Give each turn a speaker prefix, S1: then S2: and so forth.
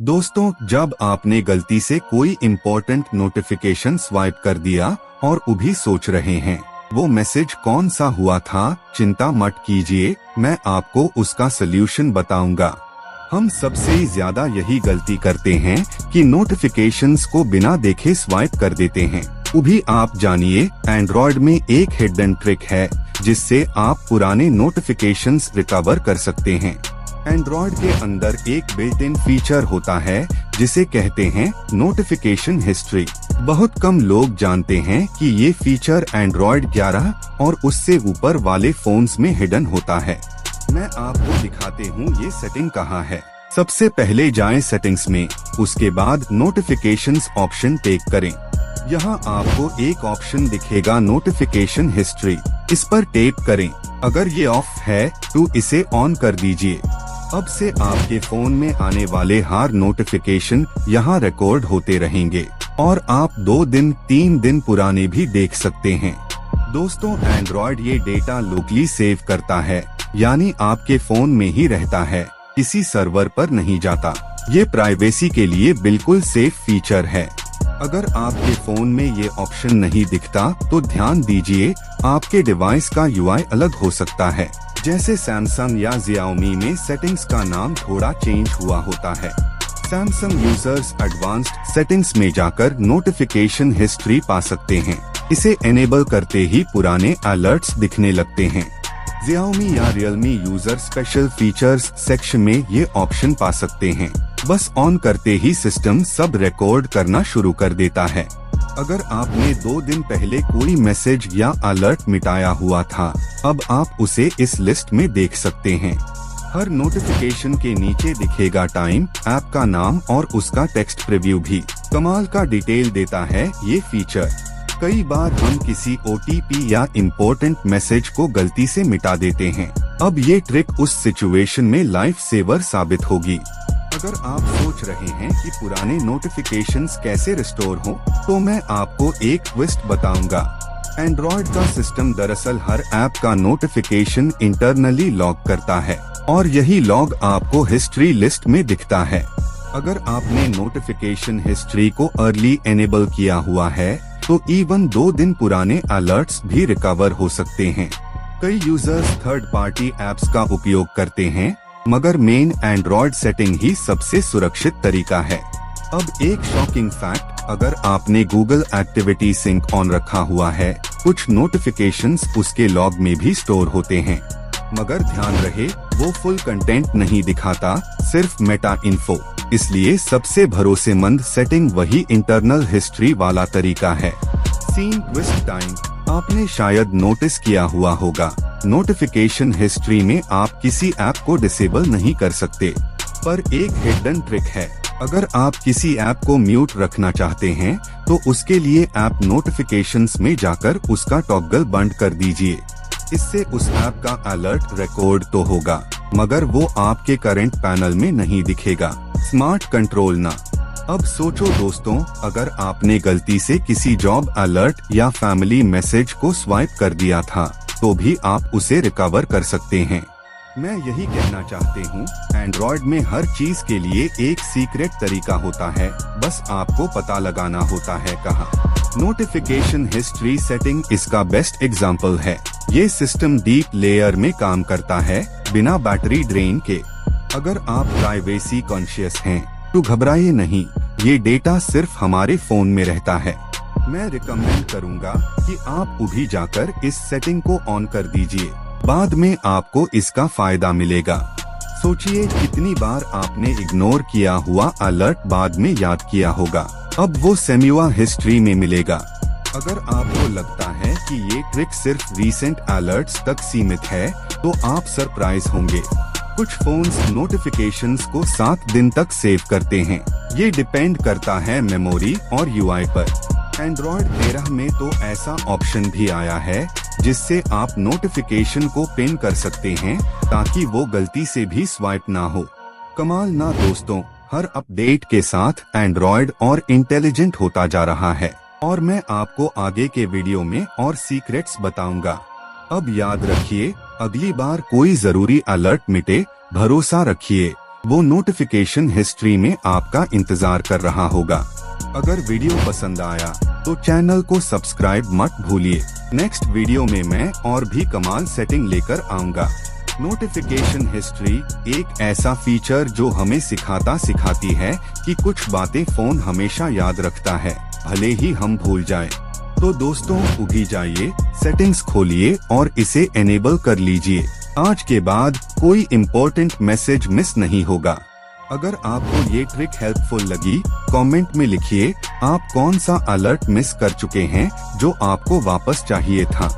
S1: दोस्तों, जब आपने गलती से कोई इम्पोर्टेंट नोटिफिकेशन स्वाइप कर दिया और अभी सोच रहे हैं वो मैसेज कौन सा हुआ था, चिंता मत कीजिए, मैं आपको उसका सल्यूशन बताऊंगा। हम सबसे ज्यादा यही गलती करते हैं कि नोटिफिकेशंस को बिना देखे स्वाइप कर देते हैं। अभी आप जानिए, एंड्रॉयड में एक हिडन ट्रिक है जिससे आप पुराने नोटिफिकेशंस रिकवर कर सकते हैं। एंड्रॉयड के अंदर एक बिल्ट इन फीचर होता है जिसे कहते हैं नोटिफिकेशन हिस्ट्री। बहुत कम लोग जानते हैं कि ये फीचर एंड्रॉयड 11 और उससे ऊपर वाले फोन्स में हिडन होता है। मैं आपको दिखाते हूँ ये सेटिंग कहाँ है। सबसे पहले जाएं सेटिंग्स में, उसके बाद नोटिफिकेशंस ऑप्शन टेक करें। यहाँ आपको एक ऑप्शन दिखेगा नोटिफिकेशन हिस्ट्री, इस पर टैप करें। अगर ये ऑफ है तो इसे ऑन कर दीजिए। अब से आपके फोन में आने वाले हर नोटिफिकेशन यहाँ रिकॉर्ड होते रहेंगे और आप 2 दिन 3 दिन पुराने भी देख सकते हैं। दोस्तों, एंड्रॉयड ये डेटा लोकली सेव करता है, यानी आपके फोन में ही रहता है, किसी सर्वर पर नहीं जाता। ये प्राइवेसी के लिए बिल्कुल सेफ फीचर है। अगर आपके फोन में ये ऑप्शन नहीं दिखता तो ध्यान दीजिए, आपके डिवाइस का यूआई अलग हो सकता है। जैसे सैमसंग या Xiaomi में सेटिंग्स का नाम थोड़ा चेंज हुआ होता है। सैमसंग यूजर्स एडवांस्ड सेटिंग्स में जाकर नोटिफिकेशन हिस्ट्री पा सकते हैं। इसे एनेबल करते ही पुराने अलर्ट्स दिखने लगते हैं। Xiaomi या Realme user special features section में ये ऑप्शन पा सकते हैं। बस ऑन करते ही सिस्टम सब रिकॉर्ड करना शुरू कर देता है। अगर आपने 2 दिन पहले कोई मैसेज या अलर्ट मिटाया हुआ था, अब आप उसे इस लिस्ट में देख सकते हैं। हर नोटिफिकेशन के नीचे दिखेगा टाइम, ऐप का नाम और उसका टेक्स्ट प्रीव्यू भी। कमाल का डिटेल देता है ये फीचर। कई बार हम किसी OTP या इम्पोर्टेंट मैसेज को गलती से मिटा देते हैं। अब ये ट्रिक उस सिचुएशन में लाइफ सेवर साबित होगी। अगर आप सोच रहे हैं कि पुराने नोटिफिकेशंस कैसे रिस्टोर हो, तो मैं आपको एक ट्विस्ट बताऊंगा। एंड्रॉयड का सिस्टम दरअसल हर ऐप का नोटिफिकेशन इंटरनली लॉग करता है और यही लॉग आपको हिस्ट्री लिस्ट में दिखता है। अगर आपने नोटिफिकेशन हिस्ट्री को अर्ली एनेबल किया हुआ है तो इवन 2 दिन पुराने अलर्ट्स भी रिकवर हो सकते हैं। कई यूजर्स थर्ड पार्टी ऐप्स का उपयोग करते हैं, मगर मेन एंड्रॉयड सेटिंग ही सबसे सुरक्षित तरीका है। अब एक शॉकिंग फैक्ट, अगर आपने गूगल एक्टिविटी सिंक ऑन रखा हुआ है, कुछ नोटिफिकेशंस उसके लॉग में भी स्टोर होते हैं। मगर ध्यान रहे, वो फुल कंटेंट नहीं दिखाता, सिर्फ मेटा इन्फो। इसलिए सबसे भरोसेमंद सेटिंग वही इंटरनल हिस्ट्री वाला तरीका है। सीन ट्विस्ट टाइम, आपने शायद नोटिस किया हुआ होगा, नोटिफिकेशन हिस्ट्री में आप किसी ऐप को डिसेबल नहीं कर सकते, पर एक हिडन ट्रिक है। अगर आप किसी ऐप को म्यूट रखना चाहते हैं तो उसके लिए ऐप नोटिफिकेशंस में जाकर उसका टॉगल बंद कर दीजिए। इससे उस ऐप का अलर्ट रिकॉर्ड तो होगा, मगर वो आपके करंट पैनल में नहीं दिखेगा। स्मार्ट कंट्रोल ना। अब सोचो दोस्तों, अगर आपने गलती से किसी जॉब अलर्ट या फैमिली मैसेज को स्वाइप कर दिया था, तो भी आप उसे रिकवर कर सकते हैं। मैं यही कहना चाहती हूँ, एंड्रॉयड में हर चीज के लिए एक सीक्रेट तरीका होता है, बस आपको पता लगाना होता है कहाँ। नोटिफिकेशन हिस्ट्री सेटिंग इसका बेस्ट एग्जाम्पल है। ये सिस्टम डीप लेयर में काम करता है, बिना बैटरी ड्रेन के। अगर आप प्राइवेसी कॉन्शियस हैं तो घबराइए नहीं, ये डेटा सिर्फ हमारे फोन में रहता है। मैं रिकमेंड करूंगा कि आप अभी जाकर इस सेटिंग को ऑन कर दीजिए, बाद में आपको इसका फायदा मिलेगा। सोचिए कितनी बार आपने इग्नोर किया हुआ अलर्ट बाद में याद किया होगा, अब वो सेम्युआ हिस्ट्री में मिलेगा। अगर आपको लगता है कि ये ट्रिक सिर्फ रीसेंट अलर्ट्स तक सीमित है, तो आप सरप्राइज होंगे। कुछ फोन्स नोटिफिकेशंस को 7 दिन तक सेव करते हैं। ये डिपेंड करता है मेमोरी और यूआई पर। एंड्रॉयड 13 में तो ऐसा ऑप्शन भी आया है जिससे आप नोटिफिकेशन को पिन कर सकते हैं ताकि वो गलती से भी स्वाइप ना हो। कमाल ना दोस्तों, हर अपडेट के साथ एंड्रॉयड और इंटेलिजेंट होता जा रहा है और मैं आपको आगे के वीडियो में और सीक्रेट्स बताऊंगा। अब याद रखिए, अगली बार कोई जरूरी अलर्ट मिटे, भरोसा रखिए, वो नोटिफिकेशन हिस्ट्री में आपका इंतजार कर रहा होगा। अगर वीडियो पसंद आया तो चैनल को सब्सक्राइब मत भूलिए। नेक्स्ट वीडियो में मैं और भी कमाल सेटिंग लेकर आऊंगा। नोटिफिकेशन हिस्ट्री एक ऐसा फीचर जो हमें सिखाती है कि कुछ बातें फोन हमेशा याद रखता है, भले ही हम भूल जाएं। तो दोस्तों उगी जाइए, सेटिंग्स खोलिए और इसे एनेबल कर लीजिए। आज के बाद कोई इम्पोर्टेंट मैसेज मिस नहीं होगा। अगर आपको ये ट्रिक हेल्पफुल लगी, कमेंट में लिखिए आप कौन सा अलर्ट मिस कर चुके हैं जो आपको वापस चाहिए था।